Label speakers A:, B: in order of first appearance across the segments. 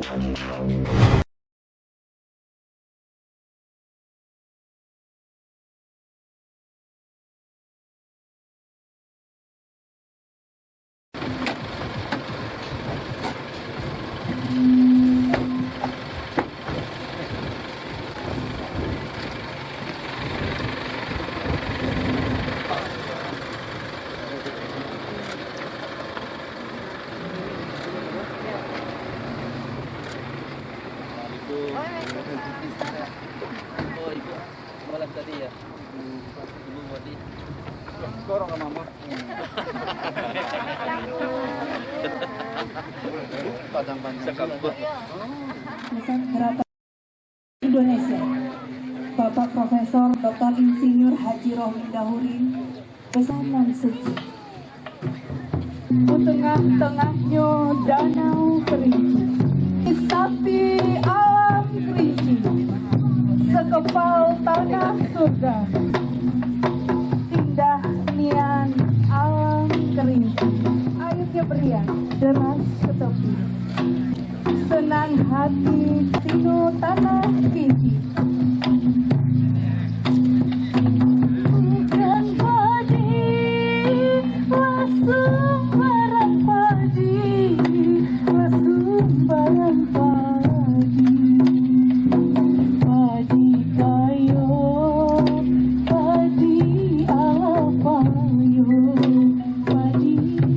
A: Oh itu malam tadi ya, Ibu Modi.
B: Dorong ke mama.
C: Pesan Harapan Indonesia, Bapak Profesor Dr. Insinyur Haji Rohmi Dahurin, pesanan suci. Di tengah-tengahnya danau Kerinci, sapi alam Kerinci, sekepal tanah surga, indah nian alam Kerinci, airnya beriak deras ke tepi, senang hati tino tanah Kerinci. Bukan padi, langsung barang padi, langsung barang padi. Padi kayo, padi apayo, padi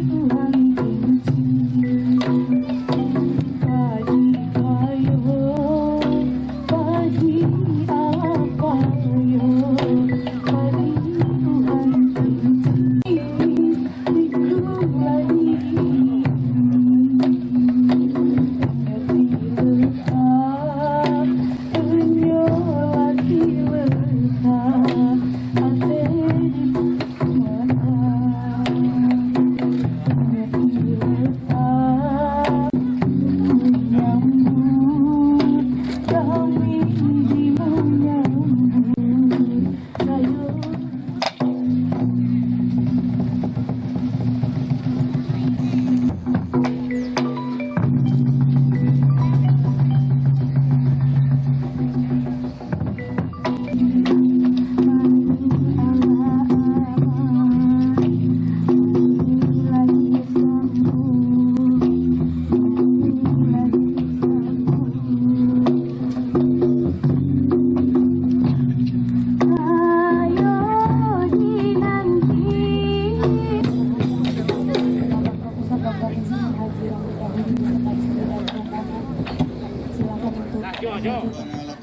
C: Tuhan Kerinci. Padi kayo, padi apayo, padi Tuhan Kerinci. Ikut lagi.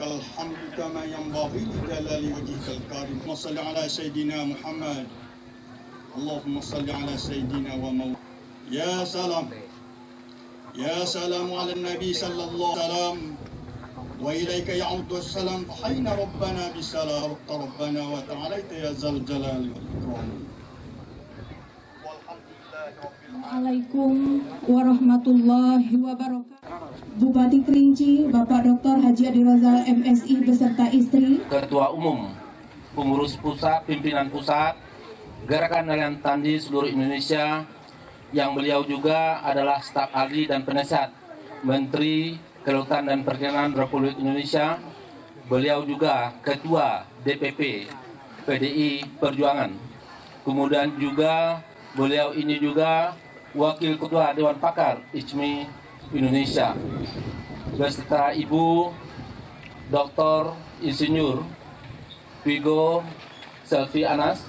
D: lakal hamdu kama yanbaghi li jalali wajhikal karim. Allahumma shalli ala sayyidina Muhammad. Allahumma shalli ala sayyidina wa maulana. Ya salam. Ya salamu ala nabi sallallahu alaihi wasallam. Wa ilaika ya'udu salam. Hayna rabbana bisalam. Rabbana wa ta'alaita ya zal jalali wal ikram.
C: Assalamualaikum warahmatullahi wabarakatuh. Bupati Kerinci, Bapak Dr. Haji Adi Rozal MSI beserta istri,
A: Ketua Umum, Pengurus Pusat, Pimpinan Pusat, Gerakan Nelayan Tani seluruh Indonesia, yang beliau juga adalah staf ahli dan penasihat Menteri Kelautan dan Perikanan Republik Indonesia. Beliau juga Ketua DPP PDI Perjuangan. Kemudian juga beliau ini juga Wakil Ketua Dewan Pakar ICMI Indonesia, beserta Ibu Dr. Insinyur Vigo Selvi Anas,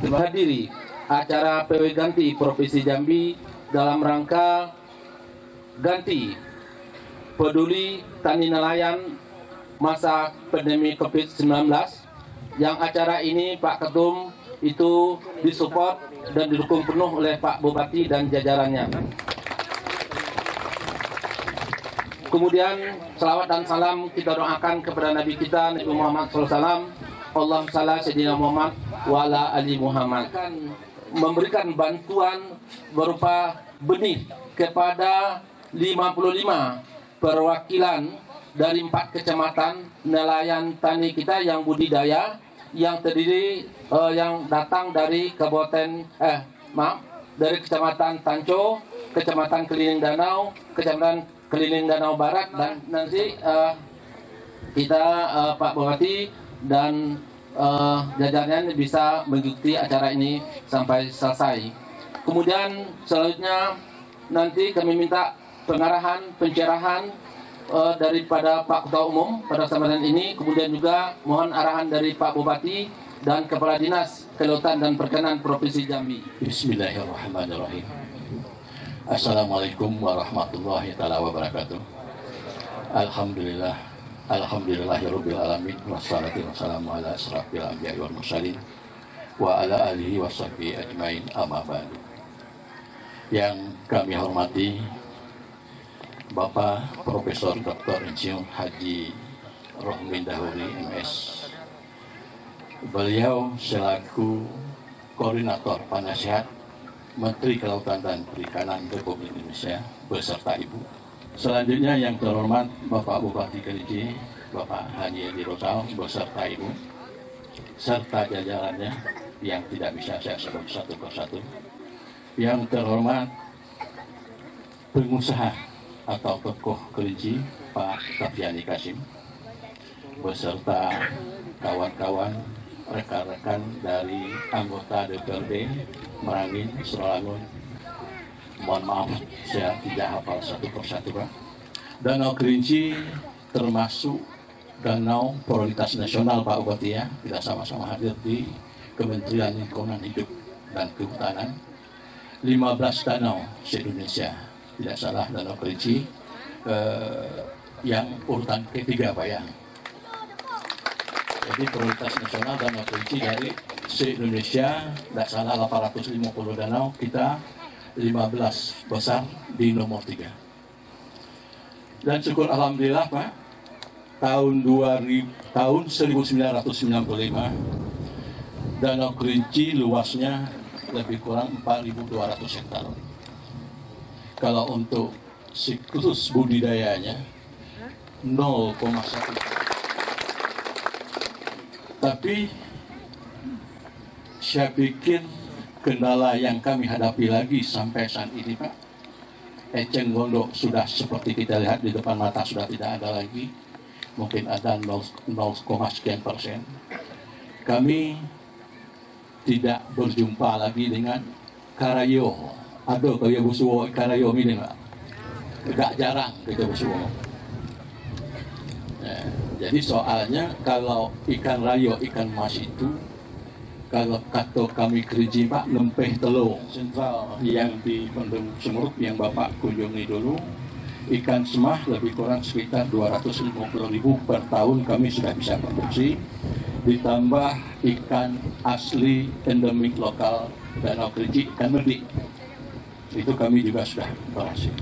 A: menghadiri acara PW Ganti Provinsi Jambi dalam rangka Ganti Peduli Tani Nelayan masa pandemi COVID-19, yang acara ini Pak Ketum itu disupport dan didukung penuh oleh Pak Bupati dan jajarannya. Kemudian salawat dan salam kita doakan kepada Nabi kita Nabi Muhammad SAW. Allahumma shalli sayyidina Muhammad wa ala ali Muhammad. Memberikan bantuan berupa benih kepada 55 perwakilan dari 4 kecamatan nelayan tani kita yang budidaya, yang terdiri yang datang dari dari Kecamatan Tanco, Kecamatan Keliling Danau, Kecamatan keliling Danau Barat, dan nanti kita Pak Bupati dan jajarannya bisa mengikuti acara ini sampai selesai. Kemudian selanjutnya nanti kami minta pengarahan, pencerahan daripada Pak Ketua Umum pada kesempatan ini. Kemudian juga mohon arahan dari Pak Bupati dan Kepala Dinas Kelautan dan Perikanan Provinsi Jambi.
E: Bismillahirrahmanirrahim. Assalamualaikum warahmatullahi wabarakatuh. Alhamdulillah, alhamdulillahirabbil alamin, wassalatu wassalamu ala asrofil anbiya'i wal mursalin wa ala alihi washabihi ajmain, amma ba'du. Yang kami hormati Bapak Profesor Dr. Insinyur Haji Rohmin Dahuri MS. Beliau selaku Koordinator Penasihat Menteri Kelautan dan Perikanan Republik Indonesia beserta Ibu. Selanjutnya yang terhormat Bapak Bupati Kerinci, Bapak Haji Edi Rozal beserta Ibu, serta jajarannya yang tidak bisa saya sebut satu persatu. Yang terhormat pengusaha atau tokoh Kerinci, Pak Tafiani Kasim, beserta kawan-kawan, rekan-rekan dari anggota DPRD Merangin, Serawangun. Mohon maaf, saya tidak hafal satu persatu, Pak. Danau Kerinci termasuk danau prioritas nasional, Pak Bupati, ya. Kita sama-sama hadir di Kementerian Lingkungan Hidup dan Kehutanan. 15 danau se-Indonesia, tidak salah Danau Kerinci yang urutan ketiga, Pak, ya. Jadi prioritas nasional Danau Kerinci dari se-Indonesia, tidak salah 850 danau, kita 15 besar di nomor 3. Dan syukur alhamdulillah, Pak, tahun 1995 Danau Kerinci luasnya lebih kurang 4.200 hektar. Kalau untuk siklus budidayanya 0,1. Tapi saya pikir kendala yang kami hadapi lagi sampai saat ini, Pak, eceng gondok sudah seperti kita lihat di depan mata sudah tidak ada lagi, mungkin ada 0,sekian%. Kami tidak berjumpa lagi dengan karayo. Aduh, kaya busuwo karayo ini, Pak. Agak jarang kita busuwo. Jadi soalnya kalau ikan rayo, ikan mas itu, kalau kata kami Kerinci, Pak, lempeh telur sentral yang di Bendung Semerup yang Bapak kunjungi dulu, ikan semah lebih kurang sekitar 250.000 per tahun kami sudah bisa produksi, ditambah ikan asli endemik lokal Danau Kerinci, ikan medik, itu kami juga sudah berhasil.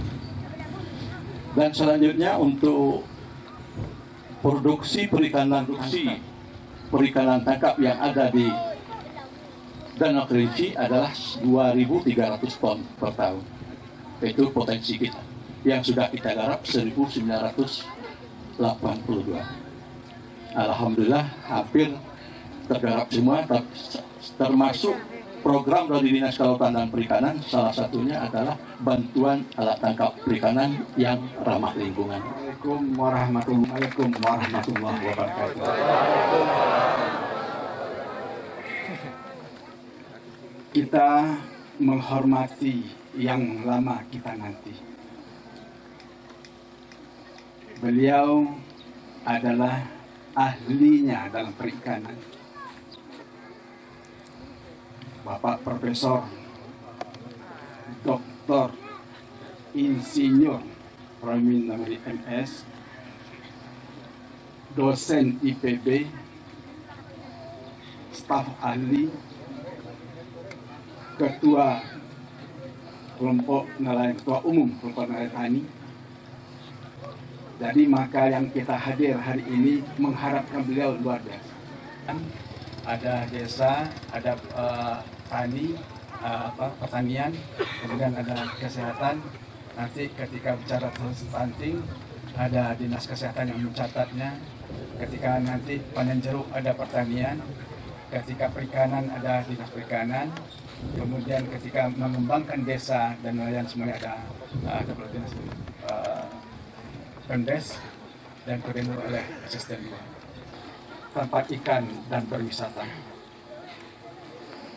E: Dan selanjutnya untuk produksi perikanan tangkap yang ada di Danau Kerinci adalah 2.300 ton per tahun. Itu potensi kita. Yang sudah kita garap 1.982. Alhamdulillah hampir tergarap semua, termasuk program dari Dinas Kelautan dan Perikanan. Salah satunya adalah bantuan alat tangkap perikanan yang ramah lingkungan.
B: Waalaikumsalam warahmatullahi wabarakatuh. Kita menghormati yang lama kita nanti. Beliau adalah ahlinya dalam perikanan. Bapak Profesor Dr. Insinyur Rohmin Dahuri MS, dosen IPB, staf ahli, ketua kelompok nelayan, ketua umum kelompok nelayan tani. Jadi maka yang kita hadir hari ini mengharapkan beliau luar biasa. Ada desa, ada tani, pertanian, kemudian ada kesehatan. Nanti ketika bicara stunting ada dinas kesehatan yang mencatatnya. Ketika nanti panen jeruk ada pertanian. Ketika perikanan ada dinas perikanan. Kemudian ketika mengembangkan desa dan nelayan semuanya ada kepala dinas Pendes dan koordinir oleh asisten gua. Tempat ikan dan berwisata.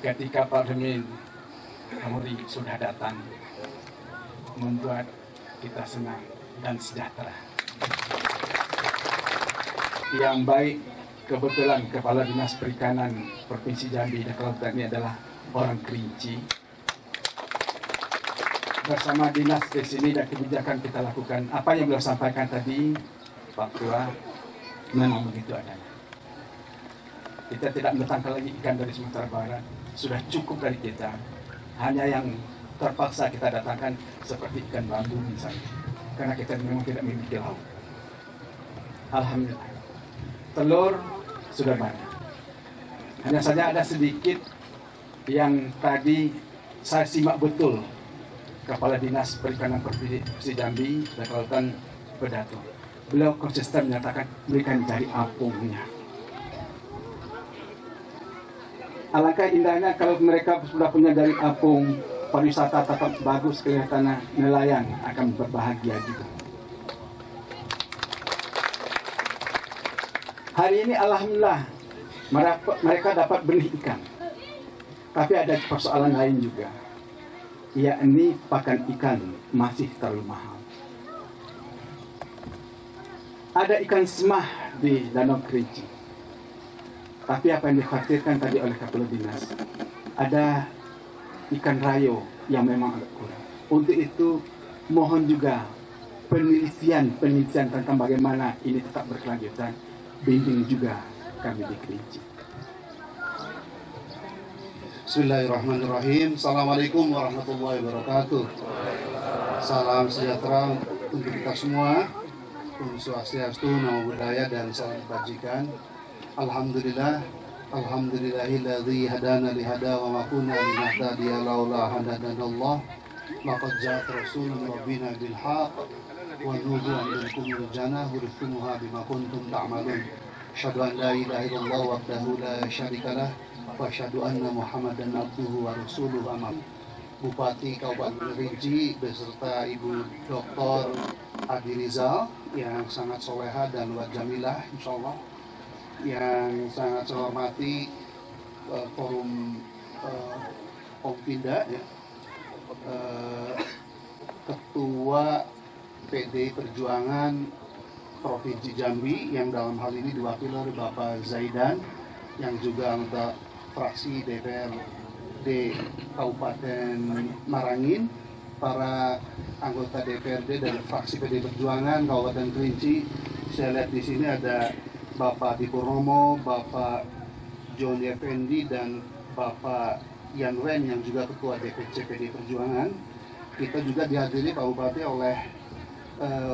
B: Ketika Pak Demin Amuri sudah datang, membuat kita senang dan sejahtera. Yang baik, kebetulan Kepala Dinas Perikanan Provinsi Jambi dan Kelautan ini adalah orang Kerinci. Bersama dinas di sini dan kebijakan kita lakukan. Apa yang beliau sampaikan tadi, Pak Tua, memang begitu adanya. Kita tidak mendatangkan lagi ikan dari Sumatera Barat. Sudah cukup dari kita. Hanya yang terpaksa kita datangkan seperti ikan bambu misalnya. Karena kita memang tidak memiliki laut. Alhamdulillah. Telur sudah banyak. Hanya saja ada sedikit yang tadi saya simak betul Kepala Dinas Perikanan Provinsi Jambi dan Kelautan Pedato. Beliau konsisten menyatakan berikan jari apungnya. Alangkah indahnya kalau mereka sudah punya jari apung, pariwisata tetap bagus, kelihatannya nelayan akan berbahagia juga. Hari ini alhamdulillah mereka dapat benih ikan. Tapi ada persoalan lain juga, yakni pakan ikan masih terlalu mahal. Ada ikan semah di Danau Kerinci. Tapi apa yang dikhawatirkan tadi oleh Kepala Dinas, ada ikan rayo yang memang agak kurang. Untuk itu mohon juga penelitian tentang bagaimana ini tetap berkelanjutan, bimbing juga kami di Kerinci.
F: Bismillahirrahmanirrahim. Assalamualaikum warahmatullahi wabarakatuh. Salam sejahtera untuk kita semua. Om Swastiastu, Namo Buddhaya, dan salam kebajikan. Alhamdulillah, alhamdulillahilladzi hadana lihada wa ma kunna linahtadiya laula hadanallah. Laqad ja'at rasulun min rabbina bil haqq wa nudu an lakumul jannah urithumuha bima kuntum ta'malun. Asyhadu an la ilaha illallah wahdahu la syarikalah wa asyhadu anna Muhammadan abduhu wa rasuluhu. Amin. Bupati Kabupaten Kerinci beserta Ibu Dr. Adi Rizal yang sangat soleha dan wajamilah insyaallah, yang sangat saya hormati forum Kompinda ya, Ketua PD Perjuangan Provinsi Jambi yang dalam hal ini diwakili oleh Bapak Zaidan yang juga anggota fraksi DPRD Kabupaten Marangin, para anggota DPRD dari fraksi PD Perjuangan Kabupaten Kerinci. Saya lihat di sini ada Bapak Adi Purnomo, Bapak Joni Effendi, dan Bapak Yan Wen yang juga Ketua DPC PD Perjuangan. Kita juga dihadiri Pak Bupati oleh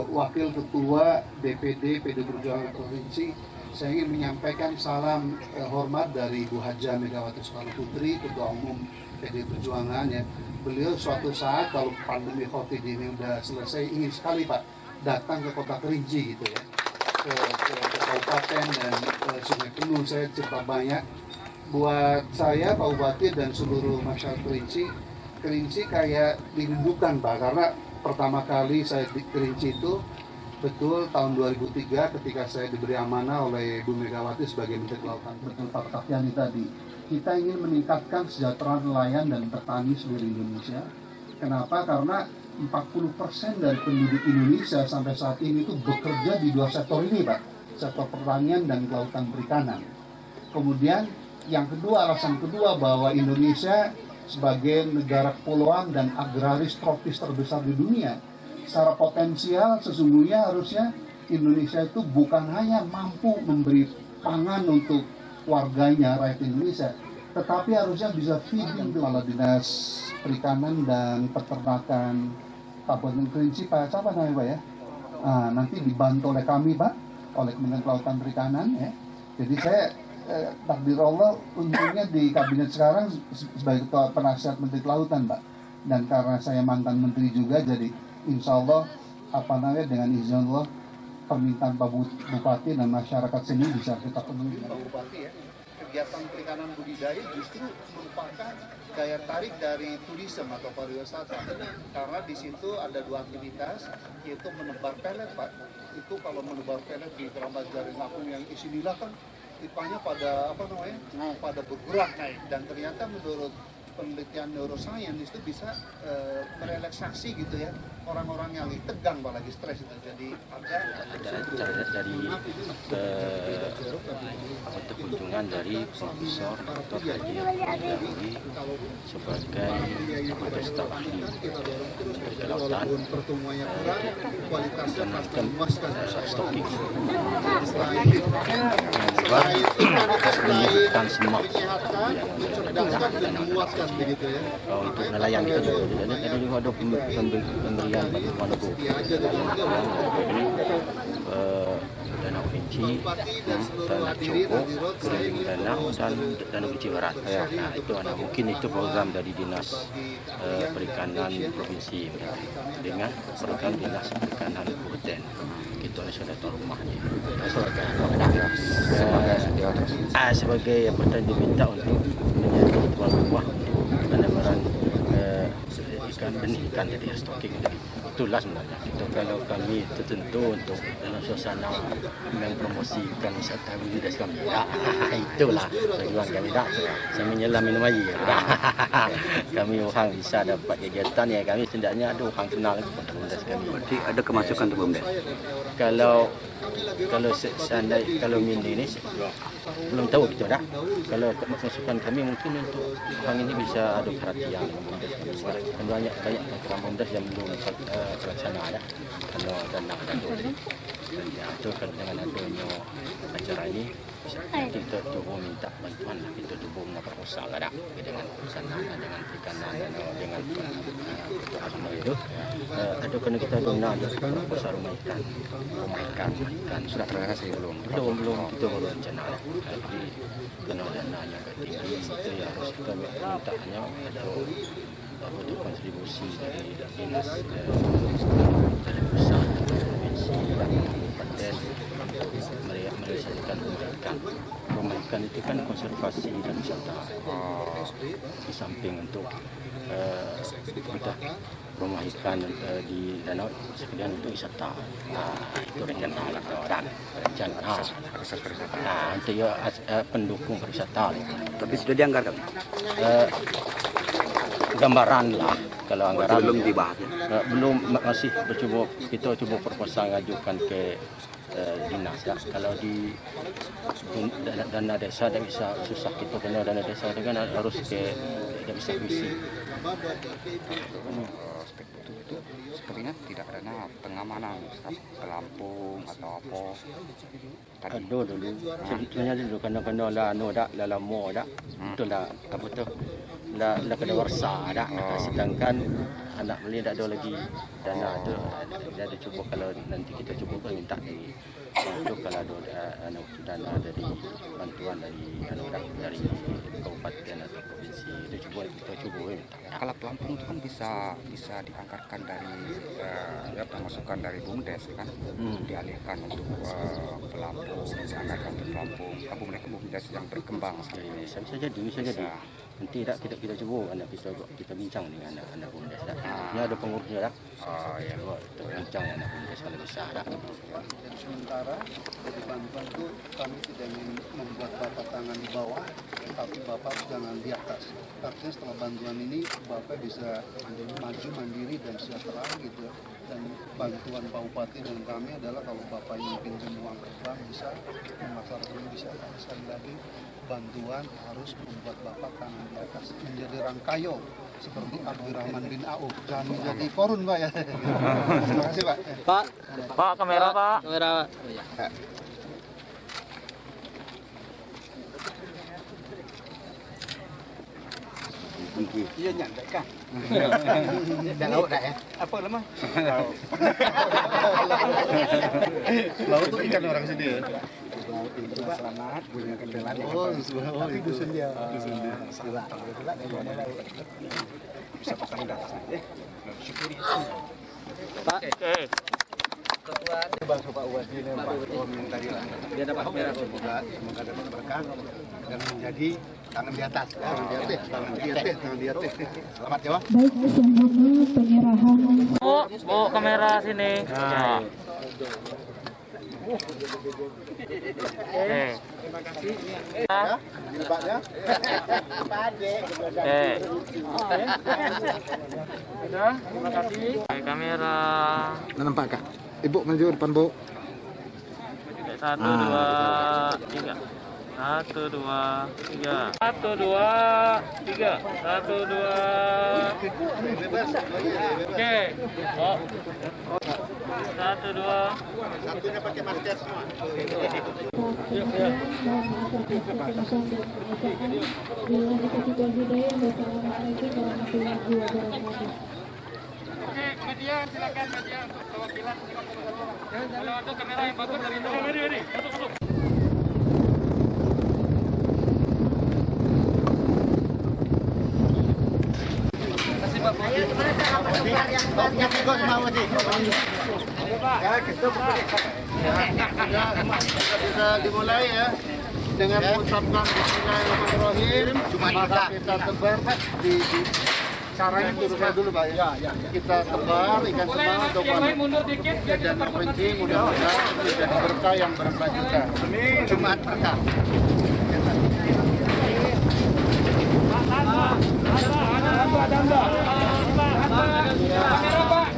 F: Wakil Ketua DPD PD Perjuangan Provinsi. Saya ingin menyampaikan salam hormat dari Ibu Haja Megawati Soekarno Putri, Ketua Umum PD Perjuangan ya. Beliau suatu saat kalau pandemi COVID ini udah selesai ingin sekali Pak datang ke Kota Kerinci gitu ya. Ke kabupaten dan Sungai Penuh. Saya cerita banyak buat saya, Pak Bupati dan seluruh masyarakat Kerinci kayak dirindukan Pak, karena pertama kali saya di Kerinci itu betul tahun 2003 ketika saya diberi amanah oleh Bu Megawati sebagai Menteri Kelautan.
G: Betul Pak Tafiani tadi, kita ingin meningkatkan kesejahteraan nelayan dan petani seluruh Indonesia. Kenapa? Karena 40% dari penduduk Indonesia sampai saat ini itu bekerja di dua sektor ini Pak, sektor pertanian dan kelautan perikanan. Kemudian yang kedua, alasan kedua bahwa Indonesia sebagai negara kepulauan dan agraris tropis terbesar di dunia, secara potensial sesungguhnya harusnya Indonesia itu bukan hanya mampu memberi pangan untuk warganya, rakyat Indonesia, tetapi harusnya bisa feeding Kepala Dinas Perikanan dan Peternakan Kabupaten Kerinci, Pak siapa namanya Pak ya? Nanti dibantu oleh kami Pak, oleh Kementerian Kelautan Perikanan ya. Jadi saya takdir Allah untungnya di kabinet sekarang sebagai Ketua Penasihat Menteri Kelautan Pak. Dan karena saya mantan menteri juga, jadi insya Allah dengan izin Allah permintaan Pak Bupati dan masyarakat sini bisa kita penuhi.
F: Pak Bupati ya, kegiatan perikanan budidaya justru merupakan daya tarik dari turisme atau pariwisata, karena di situ ada 2 aktivitas, yaitu menebar pelet, Pak. Itu kalau menebar pelet di keramba jaring apung yang isi nila kan pipanya pada pada bergerak naik, dan ternyata menurut penelitian neuroscience itu bisa merelaksasi gitu ya orang-orang yang lagi tegang, apalagi stres itu. Jadi
H: dari kunjungan dari Profesor Dr. Haji Abdul sebagai staf ahli kelautan stoking menyiapkan semua kalau untuk nelayan kita juga ada juga ada pemberian bantuan untuk Danau Kerinci, Danau Cokok, Danau dan Danau Kerinci Barat. Nah, itu ada mungkin itu program dari Dinas Perikanan Provinsi dengan program Dinas Perikanan Kabupaten. Itu sudah tahu rumahnya. Sebagai petani diminta untuk menjadi tuan rumah penanaman ikan benih, ikan jadi stocking. Itulah sebenarnya itu kalau kami itu tentu untuk dalam suasana mempromosikan wisata budidaya kami. Itulah tujuan kami dah. Saya menyelam minum air. Kami orang bisa dapat kegiatan ya, kami setidaknya ada orang kenal budidaya kami.
I: Berarti ada kemasukan untuk BUMDes.
H: Kalau seandainya kalau mini ini belum tahu gitu dah. Kalau masukan kami mungkin untuk orang ini bisa ada perhatian dengan BUMDes. Kan banyak program BUMDes yang belum terlaksana ya. Kalau dana dan itu kalau dengan adanya acara ini kita cuba minta bantuan lah, kita cuba memperosak ada dengan sana dengan perikanan dengan itu ada kena kita guna besar rumah ikan
I: Sudah terrealisasi belum
H: kita baru rencana jadi kena dananya tinggi itu ya harus kita minta hanya ada kontribusi dari dinas dari pusat provinsi dan kabupaten merealisasikan rumah ikan itu kan konservasi dan wisata di samping untuk kita rumah ikan di danau sekalian untuk wisata. Itu rencana orang itu ya pendukung pariwisata.
I: tapi sudah dianggarkan.
H: Gambaran lah kalau anggaran
I: belum dibahas.
H: Belum, masih kita coba proposal ngajukan ke dinas ya. Kalau di dana desa tidak bisa susah kita kena dana desa dengan harus ke tidak bisa visi.
I: Itu sepertinya tidak ada pengamanan pelampung atau apa.
H: Ada dulu. Sebenarnya dulu kena lah dah lama dah. Itulah apa tu? Dah kena warsa dah. Sedangkan anak beli tak ada lagi dana tu. Jadi cuba kalau nanti kita cuba minta dari itu kalau ada dana dari bantuan dari kabupaten atau provinsi itu kita cuba minta.
I: Kalau pelampung itu kan bisa dianggarkan dari pemasukan dari BUMDes kan, dialihkan untuk pelampung, dianggarkan untuk pelampung BUMDes yang berkembang.
H: Bisa jadi. Nanti tak kita cuba kita bincang dengan anak BUMDes. Ini ada pengurusnya dah. Ya, kita bincang anak BUMDes kalau bisa dah.
F: Sementara dari bantuan itu kami tidak ingin membuat Bapak tangan di bawah, tapi Bapak jangan di atas. Artinya setelah bantuan ini Bapak bisa maju mandiri dan sejahtera gitu. Dan bantuan Pak Bupati dan kami adalah kalau Bapak ingin pinjam uang ke bank bisa, memaksarkan bisa. Sekali lagi bantuan harus membuat Bapak tangan di atas, menjadi rangkayo seperti Abdurrahman bin Auf. Jangan menjadi korun Pak ya. Terima kasih Pak.
J: Pak kamera Pak. Kamera Pak.
F: Iya nyantai kan?
I: Dah laut dah ya.
F: Apa lama? Laut itu ikan orang sini. Selamat punya kendaraan. Tapi dusun dia.
J: Pak.
F: Dia dapat merah, semoga dapat berkah dan menjadi tangan di atas. Tangan di atas, tangan di atas. Selamat ya.
C: Baik, selanjutnya penyerahan.
J: Bu, kamera sini. Ya.
F: Terima kasih. Ya, Paknya.
J: Terima kasih. Kamera.
F: Nampak Kak? Ibu maju depan, Bu.
J: 1, 2, 3. 1, 2, 3. 1, 2, 3. 1, 2. Oke. Oh. 1, 2.
F: Satunya pakai masker semua.
J: Oke, media silakan media untuk perwakilan. Kalau ada kamera yang bagus dari itu. Mari, masuk.
F: Bisa dimulai ya dengan mengucapkan Bismillahirrahmanirrahim. Cuma kita tebar di caranya dulu Pak ya. Kita tebar ikan semang untuk dan kepiting mudah-mudahan menjadi berkah yang berkelanjutan. Jumat berkah.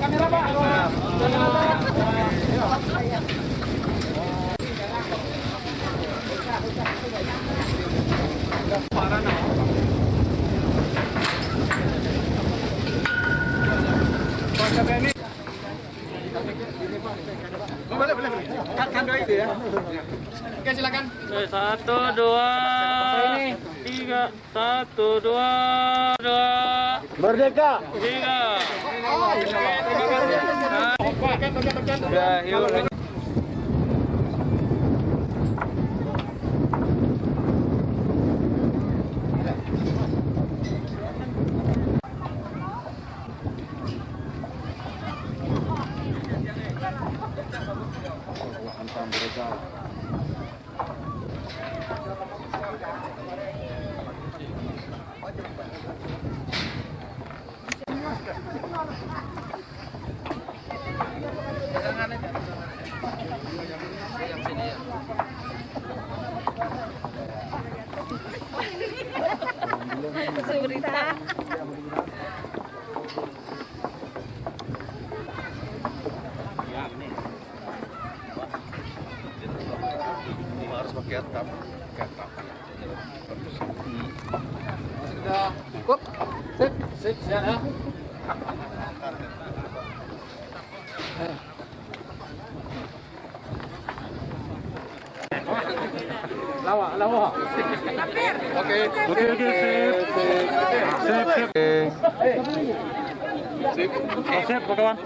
J: Kamera Pak.
F: Boleh. Kan doa itu ya. Oke, silakan.
J: 1, 2, 3. 1, 2, 2.
F: Merdeka.
J: 3. Udah, yuk.
F: Harus pakai atap.
A: Sudah cukup? Sip, siap ya. Lawa.
J: Oke, sip, kawan.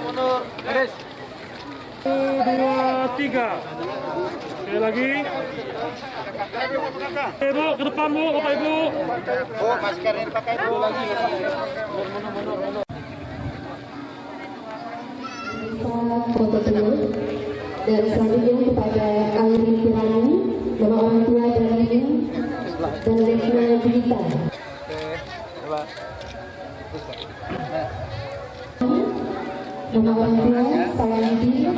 A: Mundur. Beres.
J: 2, 3. Sekali lagi. Ibu, ke depan Bu, Bapak Ibu.
F: Oh, masker ini pakai dulu lagi.
C: Foto dulu. Dan selanjutnya kepada Auri Kirani, nama orang tua dari dan Lesna Juwita. Nama orang tua Sayangdi,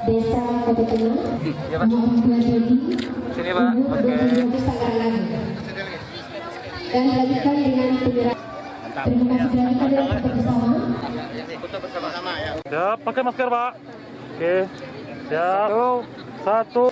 C: Desa Kota Tengah. Nama orang tua Dedi,
J: Sini Pak, oke.
C: Dan lanjutkan dengan penyerahan. Terima kasih dari kalian foto bersama.
J: Siap, pakai masker Pak. Oke, siap. Satu.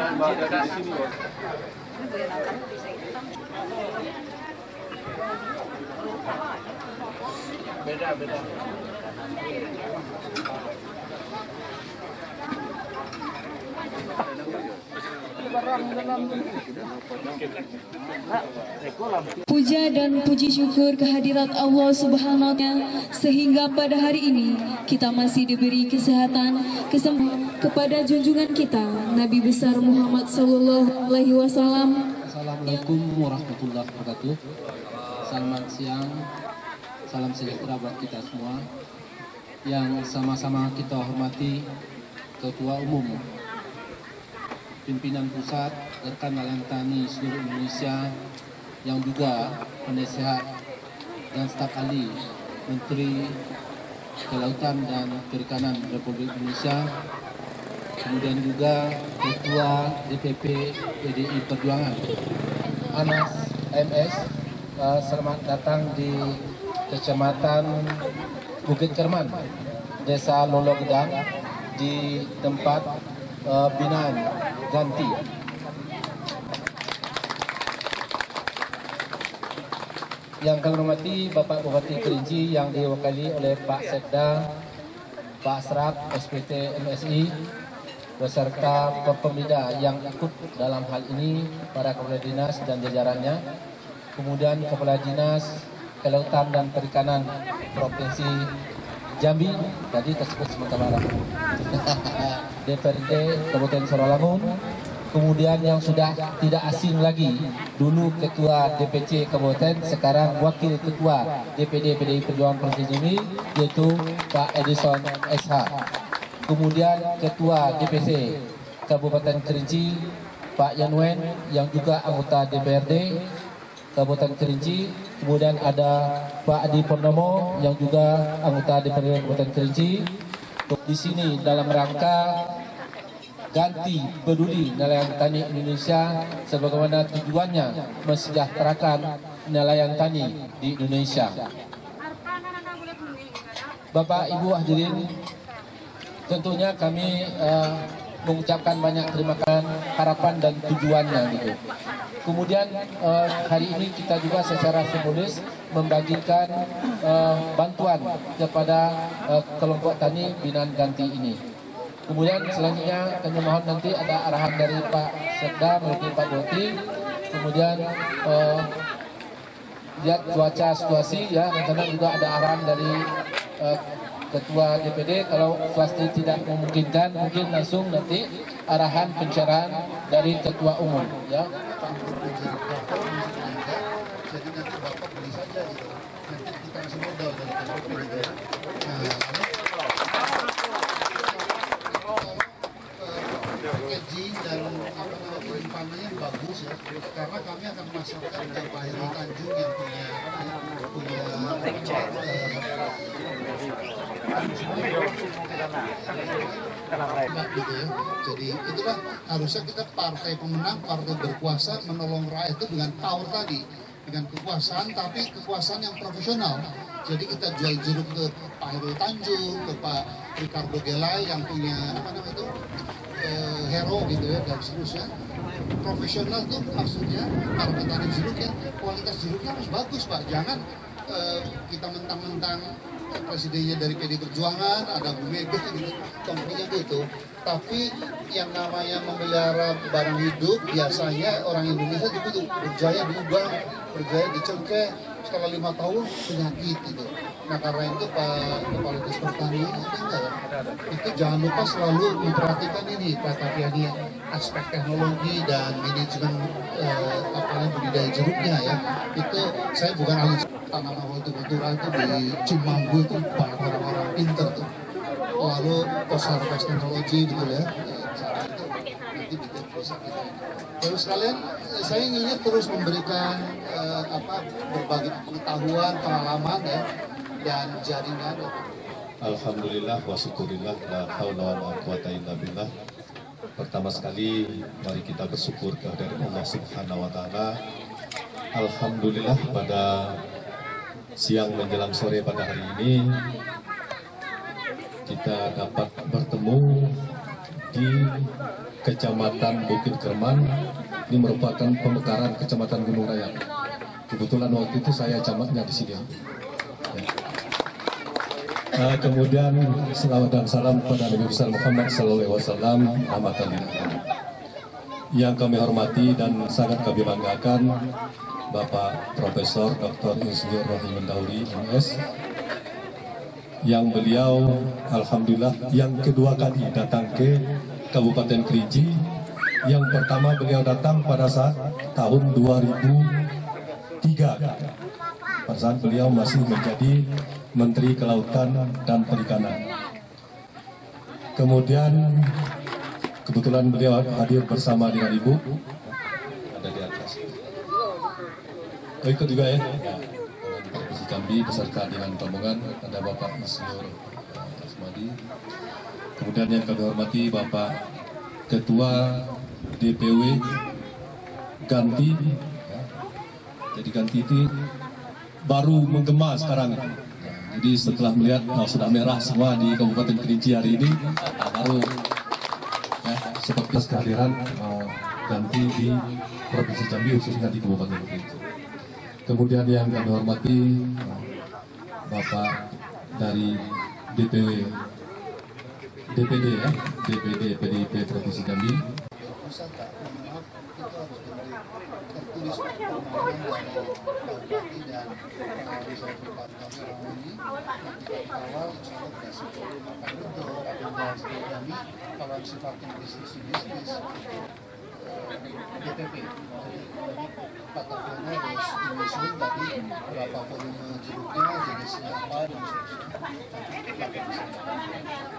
A: Beda.
K: Puja dan puji syukur kehadirat Allah Subhanahu wa Ta'ala, sehingga pada hari ini kita masih diberi kesehatan, kepada junjungan kita Nabi besar Muhammad sallallahu alaihi wasallam.
L: Assalamualaikum warahmatullahi wabarakatuh. Selamat siang, salam sejahtera buat kita semua. Yang sama-sama kita hormati Ketua Umum, Pimpinan Pusat, Rekan Nelayan Tani seluruh Indonesia, yang juga penasehat dan staf ahli Menteri Kelautan dan Perikanan Republik Indonesia, kemudian juga Ketua DPP PDI Perjuangan Anas MS. Selamat datang di Kecamatan Bukit Kerman, Desa Lolo Gedang, di tempat binaan ganti. Yang kami hormati Bapak Bupati Kerinci yang diwakili oleh Pak Sekda, Pak Asraf, SPT MSI, beserta Pemda yang ikut dalam hal ini, para kepala dinas dan jajarannya, kemudian Kepala Dinas Kelautan dan Perikanan Provinsi Jambi, tadi tersebut sementara DPRD Kabupaten Sarawangun, kemudian yang sudah tidak asing lagi, dulu Ketua DPC Kabupaten, sekarang Wakil Ketua DPD PDI Perjuangan Provinsi Jambi, yaitu Pak Edison SH. Kemudian Ketua DPC Kabupaten Kerinci, Pak Yanwen, yang juga anggota DPRD Kabupaten Kerinci. Kemudian ada Pak Adi Purnomo yang juga anggota DPRD Kabupaten Kerinci. Di sini dalam rangka ganti peduli nelayan tani Indonesia, sebagaimana tujuannya mensejahterakan nelayan tani di Indonesia. Bapak Ibu hadirin, tentunya kami mengucapkan banyak terima kasih, harapan dan tujuannya gitu. Kemudian hari ini kita juga secara simbolis membagikan bantuan kepada kelompok tani binaan ganti ini. Kemudian selanjutnya kami mohon nanti ada arahan dari Pak Sekda melalui Pak Boti. Kemudian lihat cuaca situasi ya, karena juga ada arahan dari Ketua DPD. Kalau pasti tidak memungkinkan, mungkin langsung nanti arahan pencerahan dari Ketua Umum ya.
G: Jadi nanti Bapak beli saja gitu. Nanti kita kasih modal dari KPP gitu ya. Packaging dan penyimpanannya bagus ya. Karena kami akan memasarkan ke Pak Heru Tanjung yang punya gitu ya. Jadi itulah harusnya kita partai pemenang, partai berkuasa, menolong rakyat itu dengan power tadi, dengan kekuasaan, tapi kekuasaan yang profesional. Jadi kita jual jeruk ke Pak Heru Tanjung, ke Pak Ricardo Gelai yang punya apa namanya itu hero gitu ya, dan seterusnya. Profesional tuh maksudnya para petani jeruk ya, kualitas jeruknya harus bagus Pak. Jangan kita mentang-mentang presidennya dari PD Perjuangan, ada Bu Mega gitu, contohnya gitu. Tapi yang namanya memelihara barang hidup, biasanya orang Indonesia itu berjaya diubah, berjaya dicengkeh, setelah 5 tahun penyakit gitu. Nah karena itu Pak Kepala Dinas Pertanian itu jangan lupa selalu memperhatikan ini Pak Tafiani, aspek teknologi dan manajemen budidaya jeruknya ya. Itu saya bukan ahli tanaman hortikultura, itu di Cimanggu itu banyak orang-orang pinter tuh. Lalu post-harvest teknologi gitu ya. Nanti bisa kita. Terus kalian, saya inginnya terus memberikan berbagi pengetahuan, pengalaman ya, dan jaringan.
M: Alhamdulillah wa syukurillah la haula wa la quwata illa billah. Pertama sekali mari kita bersyukur kehadirat Allah Subhanahu wa taala. Alhamdulillah pada siang menjelang sore pada hari ini kita dapat bertemu di Kecamatan Bukit Kerman. Ini merupakan pemekaran Kecamatan Gunung Raya. Kebetulan waktu itu saya camatnya di sini. Kemudian selawat dan salam kepada Nabi besar Muhammad SAW, rahmatan lil alamin. Yang kami hormati dan sangat kami banggakan Bapak Profesor Dr. Insinyur Rohimin Dauri MS, yang beliau alhamdulillah yang kedua kali datang ke Kabupaten Kerinci. Yang pertama beliau datang pada saat tahun 2003, pada saat beliau masih menjadi Menteri Kelautan dan Perikanan. Kemudian kebetulan beliau hadir bersama dengan Ibu, ada di atas. Ikut juga ya. Provinsi Jambi beserta dengan rombongan ada Bapak Insinyur Asmadi. Kemudian yang kami hormati Bapak Ketua DPW Ganti. Jadi Ganti itu baru menggema sekarang. Jadi setelah melihat sudah merah semua di Kabupaten Kerinci hari ini, baru ya, seperti kehadiran Ganti di Provinsi Jambi khususnya di Kabupaten Kerinci. Kemudian yang kami hormati Bapak dari DPD ya, DPD PDIP Provinsi Jambi.
G: Tertulis permohonan dari Bupati dan bisa Bupati kami awal insya Allah kasih maka untuk agenda kami kalau sifatnya bisnis DPP. Jadi Pak Kapolnya harus menyusun tadi berapa volume jeruknya, jenisnya apa dan seterusnya.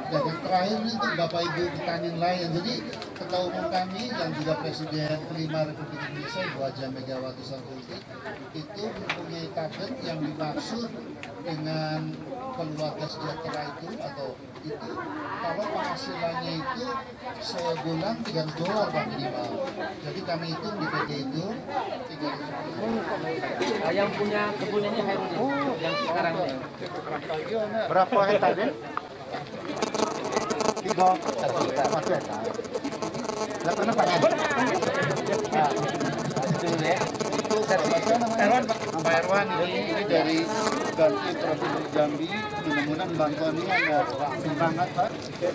G: Dan yang terakhir ini untuk Bapak Ibu petani nelayan. Jadi Ketua Umum kami dan juga Presiden kelima Republik Indonesia Ibu Haja Megawati Soekarno Putri itu mempunyai target yang dimaksud dengan keluarga sejahtera itu atau itu kalau penghasilannya itu sebulan $300 Pak minimal. Jadi kami itu di PT itu
L: yang punya kebun ini Hairudin yang sekarang ini.
G: Berapa hektarnya? 3 Lah pernah panen? Itu Pak Erwan ini dari Ganti Provinsi Jambi, mudah-mudahan bantuan ini ada semangat Pak.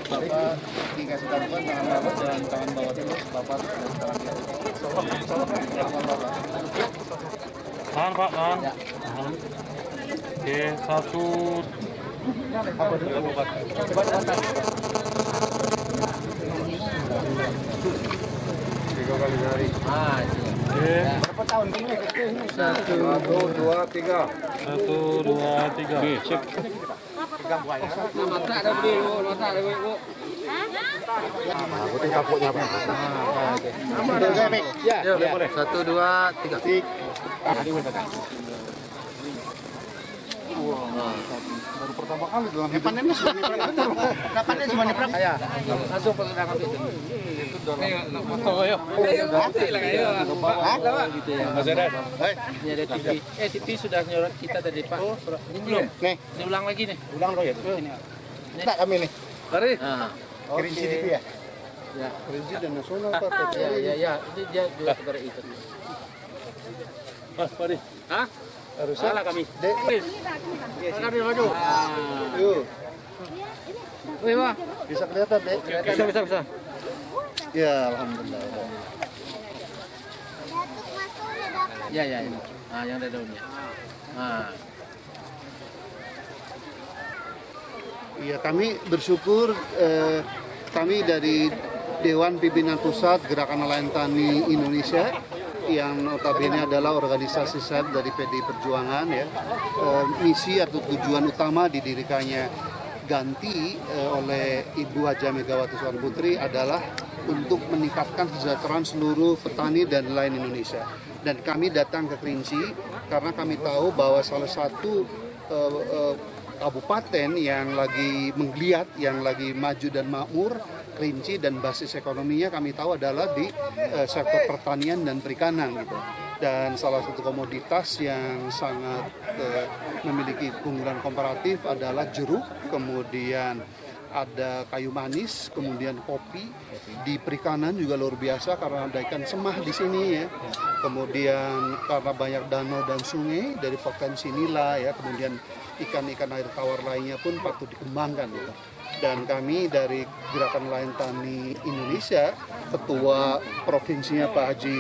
G: Bapak dikasih bantuan tangan bawah dan tangan bawah terus Bapak
J: Tahan Pak, tahan. Oke, satu. Apa dulu? Tiga kali hari. Oke.
G: Berapa tahun ini?
J: 1, 2, 3. 1, 2, 3. Oke, sip.
G: Putih kapuknya Pak. Ya, boleh. 1, 2, 3. Baru pertama kali dalam hidup. Panennya Panennya cuma berapa? Ya. Langsung pesan kami itu.
J: Foto ayo.
L: Gitu ya. Mas Edan. Ini ada TV. TV sudah nyorot kita tadi Pak. Ini belum.
G: Nih,
L: Diulang lagi nih.
G: ulang dong ya. Ini. Enggak kami nih.
L: Mari. Nah.
G: Kerinci TV ya?
L: Ya.
G: Kerinci dan nasional Pak.
L: Ya. Ini dia juga saudara itu.
J: Mas, Pak.
L: Hah?
G: Harusnya
L: Salah kami.
G: Dek.
L: Kami maju.
G: Yuk.
L: Wih, Wah.
G: Bisa kelihatan, Dek?
L: Bisa.
G: Ya, alhamdulillah.
L: Ya. Nah, yang ada daunnya. Nah.
G: Iya, kami bersyukur kami dari Dewan Pimpinan Pusat Gerakan Nelayan Tani Indonesia yang notabene adalah organisasi SEP dari PDI Perjuangan ya. Misi atau tujuan utama didirikannya Ganti oleh Ibu Haja Megawati Soekarno Putri adalah untuk meningkatkan kesejahteraan seluruh petani dan nelayan Indonesia. Dan kami datang ke Kerinci karena kami tahu bahwa salah satu kabupaten yang lagi menggeliat, yang lagi maju dan makmur, Kerinci, dan basis ekonominya kami tahu adalah di sektor pertanian dan perikanan gitu. Dan salah satu komoditas yang sangat memiliki keunggulan komparatif adalah jeruk, kemudian
F: ada kayu manis, kemudian kopi. Di perikanan juga luar biasa karena ada ikan semah di sini ya. Kemudian karena banyak danau dan sungai dari potensi nila ya, kemudian ikan-ikan air tawar lainnya pun patut dikembangkan gitu. Dan kami dari Gerakan Nelayan Tani Indonesia, ketua provinsinya Pak Haji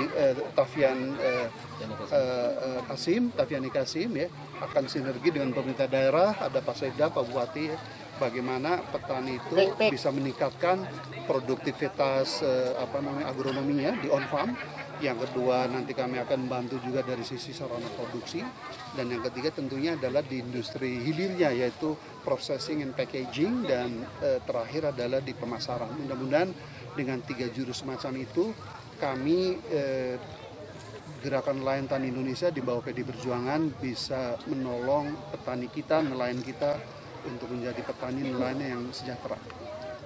F: Tafiani Kasim ya, akan sinergi dengan pemerintah daerah, ada Pak Sekda, Pak Bupati ya, bagaimana petani itu bisa meningkatkan produktivitas agronominya di on farm. Yang kedua nanti kami akan membantu juga dari sisi sarana produksi, dan yang ketiga tentunya adalah di industri hilirnya yaitu processing and packaging, dan terakhir adalah di pemasaran. Mudah-mudahan dengan 3 jurus semacam itu kami Gerakan Nelayan Tani Indonesia di bawah PD Perjuangan bisa menolong petani kita, nelayan kita untuk menjadi petani nelayan yang sejahtera.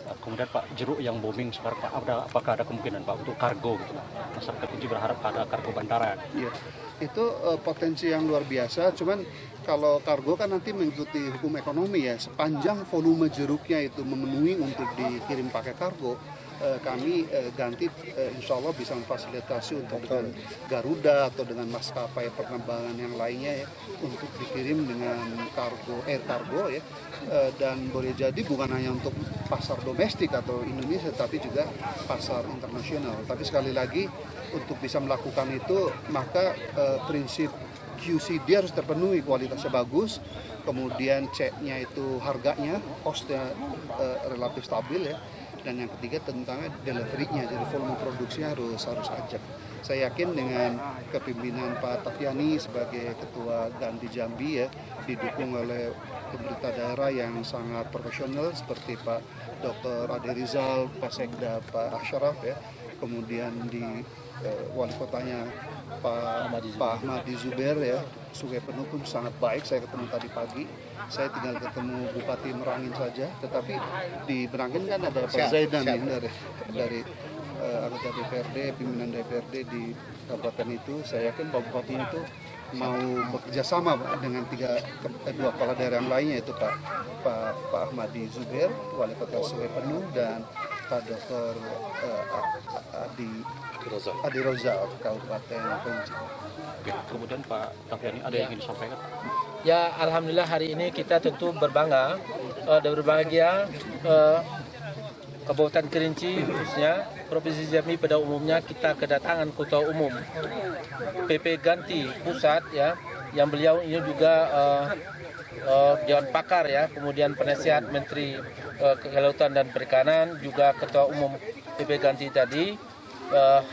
N: Kemudian Pak, jeruk yang booming sekarang Pak, apakah ada kemungkinan Pak untuk kargo gitu Pak? Masyarakat Kerinci berharap ada kargo bandara.
F: Iya, itu potensi yang luar biasa. Cuman kalau kargo kan nanti mengikuti hukum ekonomi ya. Sepanjang volume jeruknya itu memenuhi untuk dikirim pakai kargo, kami ganti insya Allah bisa memfasilitasi untuk dengan Garuda atau dengan maskapai penerbangan yang lainnya ya, untuk dikirim dengan air kargo ya, dan boleh jadi bukan hanya untuk pasar domestik atau Indonesia tapi juga pasar internasional. Tapi sekali lagi untuk bisa melakukan itu maka prinsip QCD harus terpenuhi, kualitasnya bagus, kemudian C-nya itu harganya, cost-nya relatif stabil ya. Dan yang ketiga tentang delivery-nya, jadi volume produksinya harus ajak. Saya yakin dengan kepemimpinan Pak Tafiani sebagai Ketua Ganti Jambi ya, didukung oleh pemerintah daerah yang sangat profesional seperti Pak Dr. Ade Rizal, Pak Sekda, Pak Ashraf ya, kemudian di wali kotanya Pak Ahmadi Zuber ya, Sungai Penuh pun sangat baik. Saya ketemu tadi pagi, saya tinggal ketemu Bupati Merangin saja, tetapi di Merangin kan ada Pak Zaidan dari anggota DPRD, pimpinan DPRD di kabupaten itu. Saya yakin Pak Bupati itu mau bekerja sama dengan dua kepala daerah yang lainnya, yaitu Pak Ahmadi Zuber, wali kota Sungai Penuh, dan Pak Dr. Adi Rozal, Kabupaten Kerinci.
N: Kemudian Pak Tafiani ada yang ingin disampaikan?
L: Ya, alhamdulillah hari ini kita tentu berbangga dan berbahagia. Kabupaten Kerinci khususnya Provinsi Jambi pada umumnya kita kedatangan Ketua Umum PP Ganti Pusat ya, yang beliau ini juga Dewan Pakar ya, kemudian penasihat Menteri Kelautan dan Perikanan, juga Ketua Umum PP Ganti tadi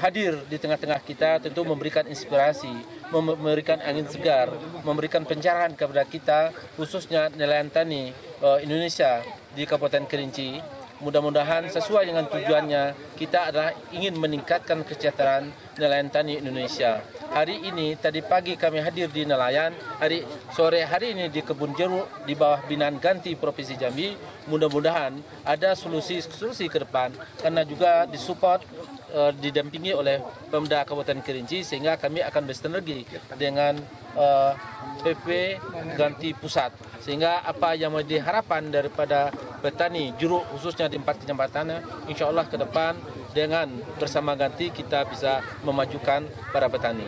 L: hadir di tengah-tengah kita, tentu memberikan inspirasi, memberikan angin segar, memberikan pencerahan kepada kita khususnya nelayan tani Indonesia di Kabupaten Kerinci. Mudah-mudahan sesuai dengan tujuannya, kita adalah ingin meningkatkan kesejahteraan nelayan tani Indonesia. Hari ini, tadi pagi kami hadir di nelayan, sore hari ini di kebun jeruk di bawah binaan Ganti Provinsi Jambi. Mudah-mudahan ada solusi ke depan, karena juga disupport didampingi oleh Pemda Kabupaten Kerinci, sehingga kami akan bersinergi dengan PP Ganti Pusat, sehingga apa yang menjadi harapan daripada petani jeruk khususnya di 4 kecamatan, insya Allah ke depan dengan bersama Ganti kita bisa memajukan para petani.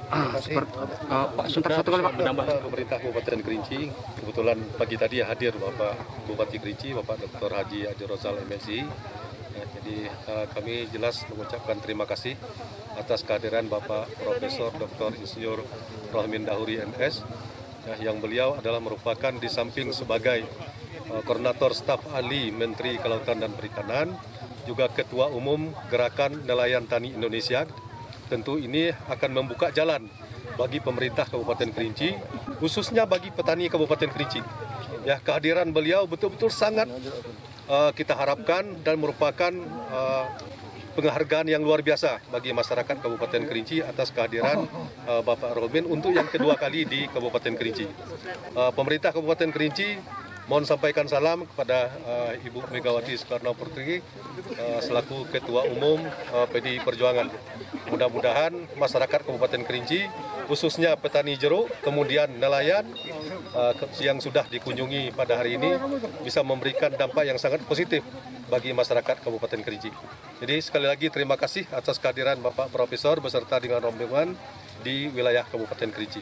N: Pak, satu kali Pak, menambah
M: pemerintah Kabupaten Kerinci. Kebetulan pagi tadi hadir Bapak Bupati Kerinci, Bapak Dr. Haji Adi Rozal MSI. Jadi kami jelas mengucapkan terima kasih atas kehadiran Bapak Profesor Dr. Insinyur Rohmin Dahuri MS, yang beliau adalah merupakan di samping sebagai Koordinator Staf Ahli Menteri Kelautan dan Perikanan, juga Ketua Umum Gerakan Nelayan Tani Indonesia. Tentu ini akan membuka jalan bagi pemerintah Kabupaten Kerinci, khususnya bagi petani Kabupaten Kerinci. Ya, kehadiran beliau betul-betul sangat kita harapkan dan merupakan penghargaan yang luar biasa bagi masyarakat Kabupaten Kerinci atas kehadiran Bapak Rohmin untuk yang kedua kali di Kabupaten Kerinci. Pemerintah Kabupaten Kerinci mohon sampaikan salam kepada Ibu Megawati Soekarno Putri selaku Ketua Umum PDI Perjuangan. Mudah-mudahan masyarakat Kabupaten Kerinci khususnya petani jeruk, kemudian nelayan yang sudah dikunjungi pada hari ini bisa memberikan dampak yang sangat positif bagi masyarakat Kabupaten Kerinci. Jadi sekali lagi terima kasih atas kehadiran Bapak Profesor beserta dengan rombongan di wilayah Kabupaten Kerinci.